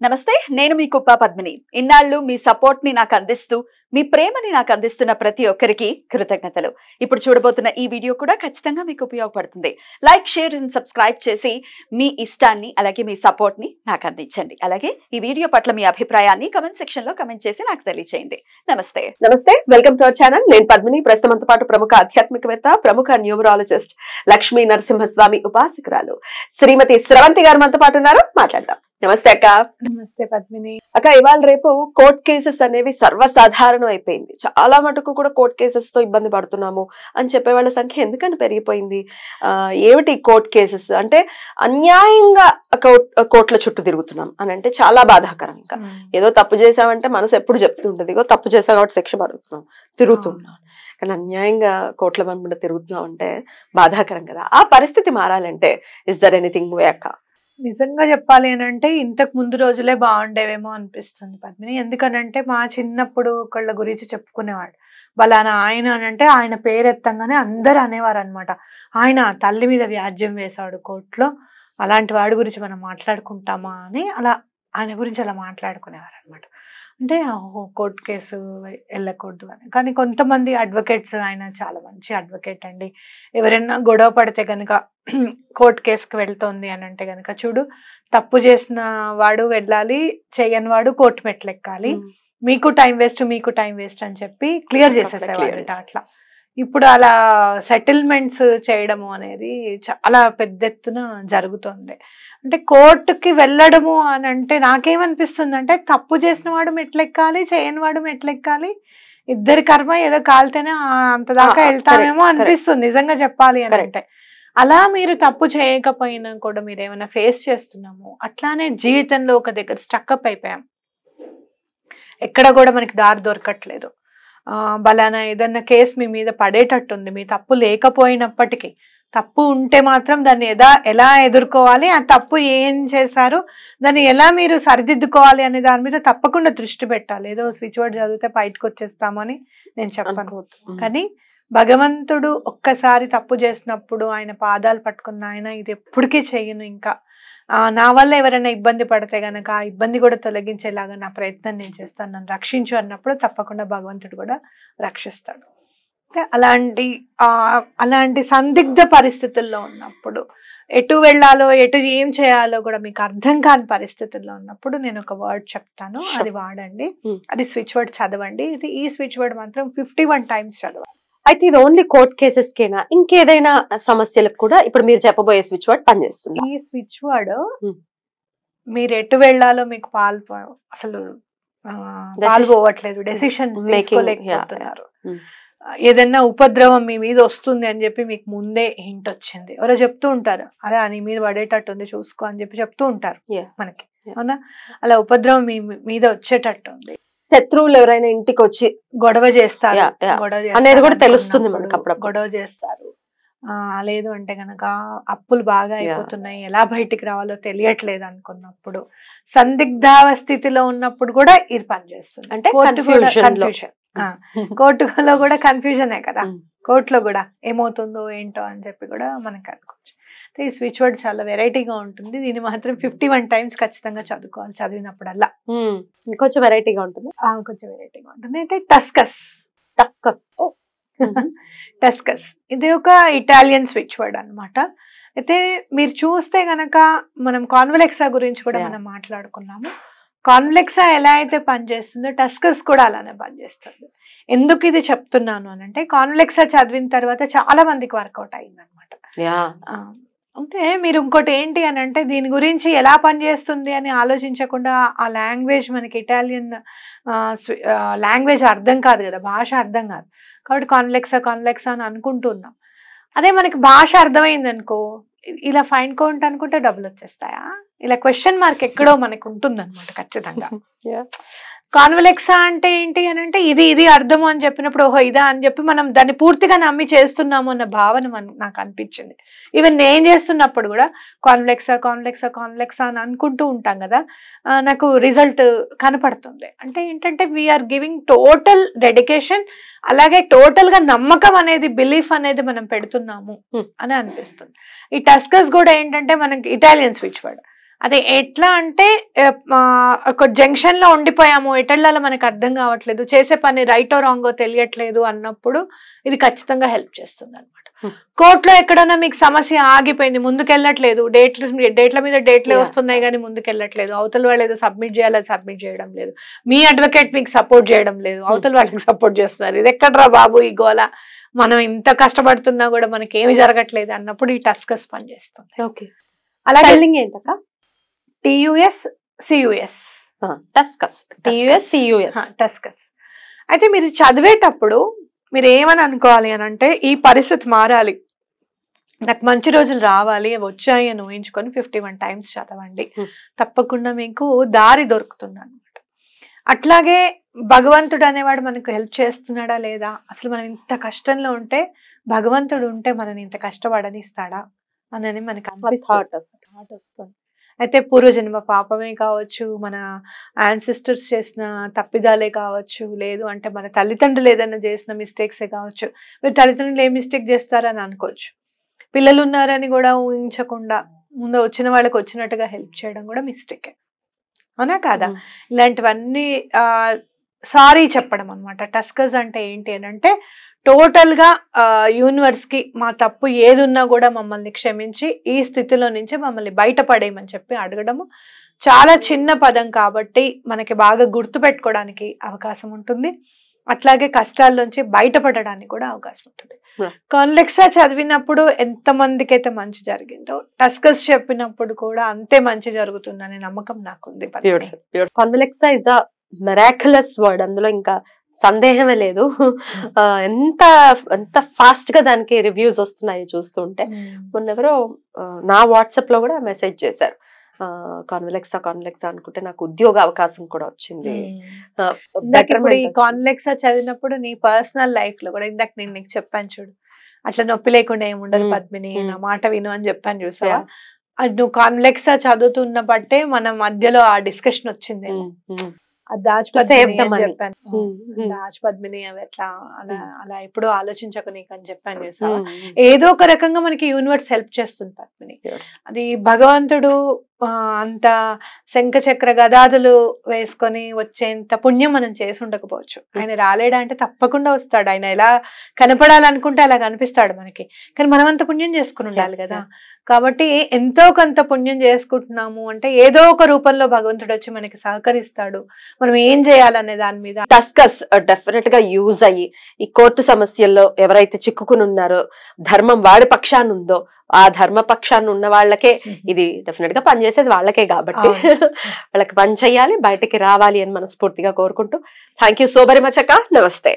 నమస్తే, నేను మీ కుప్ప పద్మిని. ఇన్నాళ్ళు మీ సపోర్ట్ ని నాకు అందిస్తూ, మీ ప్రేమని నాకు అందిస్తున్న ప్రతి ఒక్కరికి కృతజ్ఞతలు. ఇప్పుడు చూడబోతున్న ఈ వీడియో కూడా ఖచ్చితంగా మీకు ఉపయోగపడుతుంది. లైక్, షేర్ అండ్ సబ్స్క్రైబ్ చేసి మీ ఇష్టాన్ని అలాగే మీ సపోర్ట్ ని నాకు అందించండి. అలాగే ఈ వీడియో పట్ల మీ అభిప్రాయాన్ని కమెంట్ సెక్షన్ లో కమెంట్ చేసి నాకు తెలియజేయండి. నమస్తే. నమస్తే, వెల్కమ్ టు అవర్ ఛానల్. నేను పద్మిని. ప్రస్తుతంతో పాటు ప్రముఖ ఆధ్యాత్మికవేత్త, ప్రముఖ న్యూమరాలజిస్ట్, లక్ష్మీ నరసింహస్వామి ఉపాసకురాలు శ్రీమతి స్రవంతి గారు మనతో పాటు ఉన్నారు. మాట్లాడదాం. నమస్తే అక్క. నమస్తే పద్మిని. అక్క, ఇవాళ రేపు కోర్ట్ కేసెస్ అనేవి సర్వసాధారణం అయిపోయింది. చాలా మటుకు కూడా కోర్ట్ కేసెస్ తో ఇబ్బంది పడుతున్నాము అని చెప్పే వాళ్ళ సంఖ్య ఎందుకని పెరిగిపోయింది? ఏమిటి కోర్ట్ కేసెస్ అంటే? అన్యాయంగా కోర్టుల చుట్టూ తిరుగుతున్నాం అని అంటే చాలా బాధాకరం. ఇంకా ఏదో తప్పు చేసామంటే మనసు ఎప్పుడు చెప్తుంటది, ఇగో తప్పు చేసా కాబట్టి శిక్ష పడుతున్నాం, తిరుగుతున్నాం. కానీ అన్యాయంగా కోర్టుల వెంబడి తిరుగుతున్నాం అంటే బాధాకరం కదా. ఆ పరిస్థితి మారాలంటే ఇస్ దర్ ఎనీథింగ్ వే అక్క? నిజంగా చెప్పాలి అని అంటే ఇంతకు ముందు రోజులే బాగుండేవేమో అనిపిస్తుంది పద్మిని. ఎందుకనంటే మా చిన్నప్పుడు ఒకళ్ళ గురించి చెప్పుకునేవాడు, బలానా ఆయన అని అంటే ఆయన పేరెత్తంగానే అందరు అనేవారు అనమాట, ఆయన తల్లి మీద వ్యాజ్యం వేశాడు కోర్టులో, అలాంటి వాడి గురించి మనం మాట్లాడుకుంటామా అని అలా ఆయన గురించి అలా మాట్లాడుకునేవారు అనమాట. అంటే కోర్టు కేసు వెళ్ళకూడదు అని. కానీ కొంతమంది అడ్వకేట్స్, ఆయన చాలా మంచి అడ్వకేట్ అండి, ఎవరైనా గొడవ పడితే కనుక కోర్టు కేసుకి వెళ్తోంది అని అంటే కనుక, చూడు తప్పు చేసిన వాడు వెళ్ళాలి, చేయని వాడు కోర్టు మెట్లు ఎక్కాలి, మీకు టైం వేస్ట్ అని చెప్పి క్లియర్ చేసేసేవాళ్ళట. అట్లా ఇప్పుడు అలా సెటిల్మెంట్స్ చేయడము అనేది చాలా పెద్ద ఎత్తున జరుగుతుంది. అంటే కోర్టుకి వెళ్ళడము అని అంటే నాకేమనిపిస్తుంది అంటే, తప్పు చేసిన వాడు మెట్లెక్కాలి, చేయని వాడు మెట్లెక్కాలి, ఇద్దరి కర్మ ఏదో కాలితేనే అంత దాకా వెళ్తామేమో అనిపిస్తుంది నిజంగా చెప్పాలి అని అంటే. అలా మీరు తప్పు చేయకపోయినా కూడా మీరు ఏమైనా ఫేస్ చేస్తున్నాము, అట్లానే జీవితంలో ఒక దగ్గర స్టక్అప్ అయిపోయాం, ఎక్కడ కూడా మనకి దారి దొరకట్లేదు, బలానా ఏదన్నా కేసు మీ మీద పడేటట్టుంది, మీ తప్పు లేకపోయినప్పటికీ, తప్పు ఉంటే మాత్రం దాన్ని ఎలా ఎదుర్కోవాలి, ఆ తప్పు ఏం చేశారు, దాన్ని ఎలా మీరు సరిదిద్దుకోవాలి అనే దాని మీద తప్పకుండా దృష్టి పెట్టాలి. ఏదో స్విచ్ వర్డ్ చదివితే బయటకు వచ్చేస్తామని నేను చెప్పను. కానీ భగవంతుడు ఒక్కసారి తప్పు చేసినప్పుడు ఆయన పాదాలు పట్టుకున్న ఆయన, ఇది ఎప్పటికీ చెయ్యను, ఇంకా నా వల్ల ఎవరైనా ఇబ్బంది పడితే గనక ఆ ఇబ్బంది కూడా తొలగించేలాగా నా ప్రయత్నం నేను చేస్తాను, నన్ను రక్షించు అన్నప్పుడు తప్పకుండా భగవంతుడు కూడా రక్షిస్తాడు. అలాంటి సందిగ్ధ పరిస్థితుల్లో ఉన్నప్పుడు, ఎటు వెళ్ళాలో ఎటు ఏం చేయాలో కూడా మీకు అర్థం కాని పరిస్థితుల్లో ఉన్నప్పుడు నేను ఒక వర్డ్ చెప్తాను, అది వాడండి. అది స్విచ్ వర్డ్ చదవండి. ఈ స్విచ్ వర్డ్ మాత్రం 51 times చదవాలి. అయితే ఇది ఓన్లీ కోర్ట్ కేసెస్ కేనా, ఇంకేదైనా సమస్యలకు కూడా ఇప్పుడు మీరు చెప్పబోయే స్విచ్ వర్డ్ పనిచేస్తుంది? ఈ స్విచ్ వర్డ్ మీరు ఎటు వెళ్ళాలో మీకు అసలు పాల్గొవట్లేదు, డెసిషన్ తీసుకోలేకపోతున్నారు, ఏదన్నా ఉపద్రవం మీ మీద వస్తుంది అని చెప్పి మీకు ముందే హింట్ వచ్చింది, ఎవరో చెప్తూ ఉంటారు, అరే నీ మీద పడేటట్టు ఉంది చూసుకో అని చెప్పి చెప్తూ ఉంటారు మనకి, అవునా? అలా ఉపద్రవం మీ మీద వచ్చేటట్టు ఉంది, శత్రువులు ఎవరైనా ఇంటికి వచ్చి గొడవ చేస్తారు అనేది కూడా తెలుస్తుంది మనకు, అప్పుడు గొడవ చేస్తారు. లేదు అంటే గనక అప్పులు బాగా అయిపోతున్నాయి, ఎలా బయటికి రావాలో తెలియట్లేదు అనుకున్నప్పుడు, సందిగ్ధావస్థితిలో ఉన్నప్పుడు కూడా ఇది పనిచేస్తుంది. అంటే కన్ఫ్యూజన్, కోర్టులో కూడా కన్ఫ్యూజనే కదా, కోర్టులో కూడా ఏమవుతుందో ఏంటో అని చెప్పి కూడా మనకి అనుకోవచ్చు. ఈ స్విచ్ వర్డ్ చాలా వెరైటీగా ఉంటుంది, దీన్ని మాత్రం 51 times ఖచ్చితంగా చదువుకోవాలి. చదివినప్పుడల్లా కొంచెం వెరైటీగా ఉంటుంది, కొంచెం వెరైటీగా ఉంటుంది. అయితే టస్కస్ టస్కస్ ఇది ఒక ఇటాలియన్ స్విచ్ వర్డ్ అనమాట. అయితే మీరు చూస్తే గనక మనం కాన్వెలెక్సా గురించి కూడా మనం మాట్లాడుకున్నాము. కాన్వెలెక్సా ఎలా అయితే పనిచేస్తుందో టస్కస్ కూడా అలానే పనిచేస్తుంది. ఎందుకు ఇది చెప్తున్నాను అని అంటే, కాన్వెలెక్సా చదివిన తర్వాత చాలా మందికి వర్కౌట్ అయింది అనమాట. అంటే మీరు ఇంకోటి ఏంటి అని అంటే, దీని గురించి ఎలా పనిచేస్తుంది అని ఆలోచించకుండా, ఆ లాంగ్వేజ్ మనకి ఇటాలియన్ లాంగ్వేజ్ అర్థం కాదు కదా, భాష అర్థం కాదు కాబట్టి కాన్వెలెక్సా అని అనుకుంటున్నాం. అదే మనకి భాష అర్థమైంది అనుకో, ఇలా ఫైన్ కౌంట్ అనుకుంటే డబ్బులు వచ్చేస్తాయా, ఇలా క్వశ్చన్ మార్క్ ఎక్కడో మనకు ఉంటుంది అనమాట ఖచ్చితంగా. కాన్వెలెక్సా అంటే ఏంటి అని అంటే, ఇది అర్థము అని చెప్పినప్పుడు ఓహో ఇదా అని చెప్పి మనం దాన్ని పూర్తిగా నమ్మి చేస్తున్నాము అన్న భావన నాకు అనిపించింది. ఈవెన్ నేను చేస్తున్నప్పుడు కూడా కాన్వెలెక్సా అని అనుకుంటూ ఉంటాం కదా, నాకు రిజల్ట్ కనపడుతుంది. అంటే ఏంటంటే వీఆర్ గివింగ్ టోటల్ డెడికేషన్, అలాగే టోటల్ గా నమ్మకం అనేది, బిలీఫ్ అనేది మనం పెడుతున్నాము అని అనిపిస్తుంది. ఈ టస్కస్ కూడా ఏంటంటే మనకి ఇటాలియన్ స్విచ్ వర్డ్, అదే ఎట్లా అంటే ఒక జంక్షన్ లో ఉండిపోయాము, ఎటెళ్ళాలో మనకు అర్థం కావట్లేదు, చేసే పని రైటో రాంగో తెలియట్లేదు అన్నప్పుడు ఇది ఖచ్చితంగా హెల్ప్ చేస్తుంది అనమాట. కోర్టులో ఎక్కడైనా మీకు సమస్య ఆగిపోయింది, ముందుకెళ్ళట్లేదు, డేట్ల మీద డేట్లే వస్తున్నాయి కానీ ముందుకెళ్ళట్లేదు, అవతల వాళ్ళు ఏదో సబ్మిట్ చేయాలి, అది సబ్మిట్ చేయడం లేదు, మీ అడ్వకేట్ మీకు సపోర్ట్ చేయడం లేదు, అవతల వాళ్ళకి సపోర్ట్ చేస్తున్నారు, ఇది ఎక్కడ్రా బాబు ఈ గోల, మనం ఇంత కష్టపడుతున్నా కూడా మనకి ఏమి జరగట్లేదు అన్నప్పుడు ఈ టస్కస్ పనిచేస్తుంది. ఓకే, అలాగే ఏంటక్క? TUS CUS టస్కస్, TUS CUS టస్కస్. అయితే మీరు చదివేటప్పుడు మీరు ఏమని అనుకోవాలి అని అంటే, ఈ పరిస్థితి మారాలి, నాకు మంచి రోజులు రావాలి, వచ్చాయి అని ఊహించుకొని 51 times చదవండి, తప్పకుండా మీకు దారి దొరుకుతుంది అనమాట. అట్లాగే భగవంతుడు అనేవాడు మనకు హెల్ప్ చేస్తున్నాడా లేదా, అసలు మనం ఇంత కష్టంలో ఉంటే భగవంతుడు ఉంటే మనని ఇంత కష్టపడనిస్తాడా అని మనకు థాట్ వస్తుంది. అయితే పూర్వజన్మ పాపమే కావచ్చు, మన యాన్సిస్టర్స్ చేసిన తప్పిదాలే కావచ్చు, లేదు అంటే మన తల్లిదండ్రులు ఏదైనా చేసిన మిస్టేక్సే కావచ్చు. మీరు తల్లిదండ్రులు ఏ మిస్టేక్ చేస్తారని అనుకోవచ్చు, పిల్లలు ఉన్నారని కూడా ఊహించకుండా ముందు వచ్చిన వాళ్ళకి వచ్చినట్టుగా హెల్ప్ చేయడం కూడా మిస్టేకే, అవునా కాదా? ఇలాంటివన్నీ సారీ చెప్పడం అనమాట. టస్కస్ అంటే ఏంటి అని అంటే, టోటల్ గా యూనివర్స్ కి మా తప్పు ఏది ఉన్నా కూడా మమ్మల్ని క్షమించి ఈ స్థితిలో నుంచి మమ్మల్ని బయటపడేయమని చెప్పి అడగడము. చాలా చిన్న పదం కాబట్టి మనకి బాగా గుర్తు పెట్టుకోవడానికి అవకాశం ఉంటుంది, అట్లాగే కష్టాల్లోంచి బయటపడడానికి కూడా అవకాశం ఉంటుంది. కాన్లెక్సా చదివినప్పుడు ఎంత మందికి అయితే మంచి జరిగిందో, టస్కస్ చెప్పినప్పుడు కూడా అంతే మంచి జరుగుతుందనే నమ్మకం నాకుంది. కాన్లెక్సా ఇస్ అ మిరాక్యులస్ వర్డ్, అందులో ఇంకా సందేహమే లేదు. ఎంత ఎంత ఫాస్ట్ గా దానికి రివ్యూస్ వస్తున్నాయి చూస్తుంటే. మొన్నెవరో నా వాట్సాప్ లో కూడా మెసేజ్ చేశారు, కాన్లెక్సా అనుకుంటే నాకు ఉద్యోగ అవకాశం కూడా వచ్చింది. కాన్లెక్సా చదివినప్పుడు నీ పర్సనల్ లైఫ్ లో కూడా, ఇందాక నేను నీకు చెప్పాను చూడు, అట్లా నొప్పి లేకుండా ఏముండదు పద్మిని, నా మాట విను అని చెప్పాను చూసావా, అది నువ్వు కాన్లెక్సా చదువుతున్న బట్టే మన మధ్యలో ఆ డిస్కషన్ వచ్చింది. దాచ్ పద్మిని అవి ఎట్లా అలా ఎప్పుడూ ఆలోచించకు నీకు అని చెప్పాను చూసావా. ఏదో ఒక రకంగా మనకి యూనివర్స్ హెల్ప్ చేస్తుంది పద్మిని. అది భగవంతుడు అంత శంఖ చక్ర గదాదులు వేసుకొని వచ్చేంత పుణ్యం మనం చేసి ఉండకపోవచ్చు. ఆయన రాలేడా అంటే తప్పకుండా వస్తాడు. ఆయన ఎలా కనపడాలనుకుంటే అలా కనిపిస్తాడు మనకి, కానీ మనం అంత పుణ్యం చేసుకుని ఉండాలి కదా. కాబట్టి ఎంతో కొంత పుణ్యం చేసుకుంటున్నాము అంటే ఏదో ఒక రూపంలో భగవంతుడు వచ్చి మనకి సహకరిస్తాడు. మనం ఏం చేయాలనే దాని మీద టస్కస్ డెఫినెట్ గా యూజ్ అయ్యి ఈ కోర్టు సమస్యల్లో ఎవరైతే చిక్కుకుని ఉన్నారో, ధర్మం వాడి పక్షాన్ని ఉందో ఆ ధర్మ పక్షాన్ని ఉన్న వాళ్ళకే ఇది డెఫినెట్ గా పనిచేసేది వాళ్ళకే కాబట్టి వాళ్ళకి పని చేయాలి, బయటకి రావాలి అని మనస్ఫూర్తిగా కోరుకుంటూ thank you so very much అక్క. నమస్తే.